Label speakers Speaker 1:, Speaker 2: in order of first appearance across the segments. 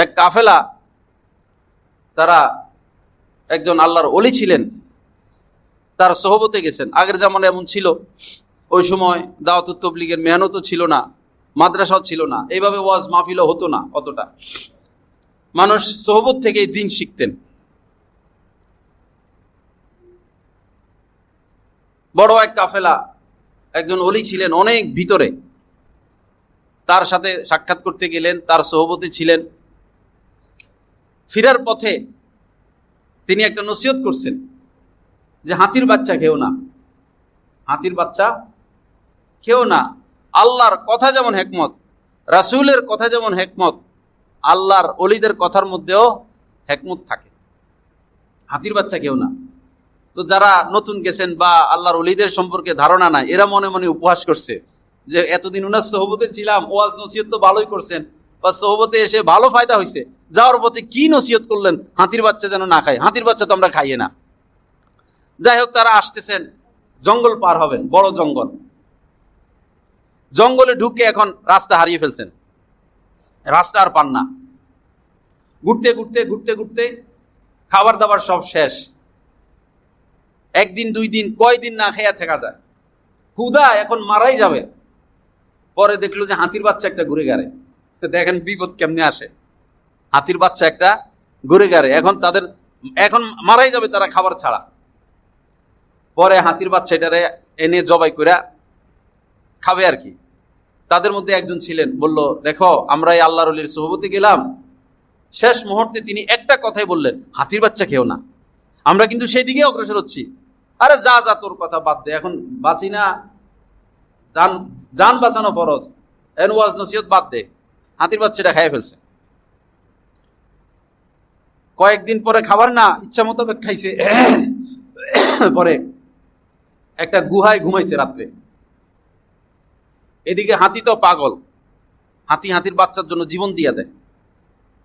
Speaker 1: এক কাফেলা, তারা একজন আল্লাহর ওলি ছিলেন, তার সোহবতে গেছেন। আগের জামানে এমন ছিল, ওই সময় দাওয়াতুত তাবলীগের মেহনতও ছিল না, মাদ্রাসাও ছিল না, এইভাবে ওয়াজ মাহফিলও হতো না অতটা। মানুষ সোহবত থেকে দিন শিখতেন। বড় এক কাফেলা, একজন ওলি ছিলেন অনেক ভিতরে, তার সাথে সাক্ষাৎ করতে গেলেন, তার সোহবতে ছিলেন। ফিরার পথে তিনি একটা নসিহত করছেন যে হাতির বাচ্চা খেও না, হাতির বাচ্চা খেও না। আল্লাহর কথা যেমন হেকমত, রাসূলের কথা যেমন হেকমত, আল্লাহর ওলিদের কথার মধ্যেও হেকমত থাকে। হাতির বাচ্চা খেও না। তো যারা নতুন গেছেন বা আল্লাহর ওলিদের সম্পর্কে ধারণা নাই, এরা মনে মনে উপহাস করছে যে এতদিন উনার সোহবতে ছিলাম, ওয়াজ নসিহত তো ভালোই করছেন, বা সোহবতে এসে ভালো ফায়দা হয়েছে, যাওয়ার পথে কি নসিহত করলেন হাতির বাচ্চা যেন না খায়। হাতির বাচ্চা তো আমরা খাইয়ে না। যাই হোক, তারা আসতেছেন, জঙ্গল পার হবেন, বড় জঙ্গল। জঙ্গলে ঢুকে এখন রাস্তা হারিয়ে ফেলছেন, রাস্তা আর পান না। ঘুরতে ঘুরতে ঘুরতে ঘুরতে খাবার দাবার সব শেষ। একদিন দুই দিন, কয়দিন না খেয়া থাকা যায়, ক্ষুধা এখন মারাই যাবে। পরে দেখলো যে হাতির বাচ্চা একটা ঘুরে গেড়ে। দেখেন বিপদ কেমনে আসে। হাতির বাচ্চা একটা ঘুরে গেড়ে, এখন তাদের এখন মারাই যাবে তারা খাবার ছাড়া। পরে হাতির বাচ্চা এটারে এনে জবাই করে খাবে আর কি। তাদের মধ্যে একজন ছিলেন, বলল, দেখো আমরা এই আল্লাহর ওলির সোহবতে গেলাম, শেষ মুহূর্তে তিনি একটা কথাই বললেন, হাতির বাচ্চা খেও না। আমরা কিন্তু সেই দিকে অগ্রসর হচ্ছি। আরে যা যা, তোর কথা বাদ দে, এখন বাঁচি না, জান বাঁচানো ফরজ, এন ওয়াজ নসিহত বাদ দে। হাতির বাচ্চাটা খাইয়ে ফেলছে। কয়েকদিন পরে খাবার না ইচ্ছা মোতাবেক খাইছে। পরে একটা গুহায় ঘুমাইছে রাত্রে। এদিকে হাতি তো পাগল, হাতি হাতির বাচ্চার জন্য জীবন দিয়া দেয়।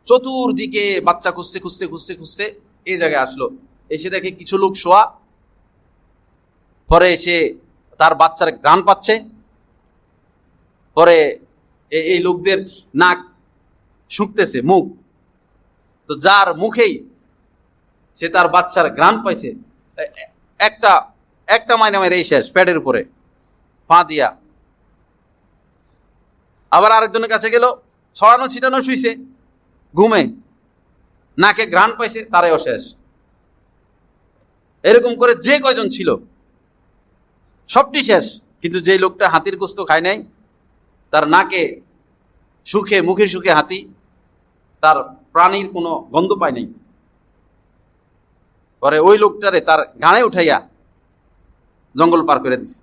Speaker 1: চতুর্দিকে বাচ্চা খুঁজতে খুঁজতে খুঁজতে খুঁজতে এই জায়গায় আসলো। এসে দেখে কিছু লোক শোয়া। পরে এসে তার বাচ্চার ঘ্রাণ পাচ্ছে। পরে এই লোকদের নাক শুকতেছে, মুখ তো, যার মুখেই সে তার বাচ্চার ঘ্রাণ পাইছে, একটা একটা মাইনা মেরে এই শেষ, পেটের উপরে পা দিয়া। আবার আরেকজনের কাছে গেল, ছড়ানো ছিটানো শুইছে ঘুমে, নাকে ঘ্রাণ পাইছে, তারাও শেষ। এরকম করে যে কয়জন ছিল সবটি শেষ। কিন্তু যে লোকটা হাতির গোস্ত খায় নাই, তার নাকে সুখে, মুখের সুখে হাতি, তার প্রাণীর কোনো গন্ধ পায় নাই। পরে ওই লোকটারে তার গানে উঠাইয়া জঙ্গল পার করে দিছে।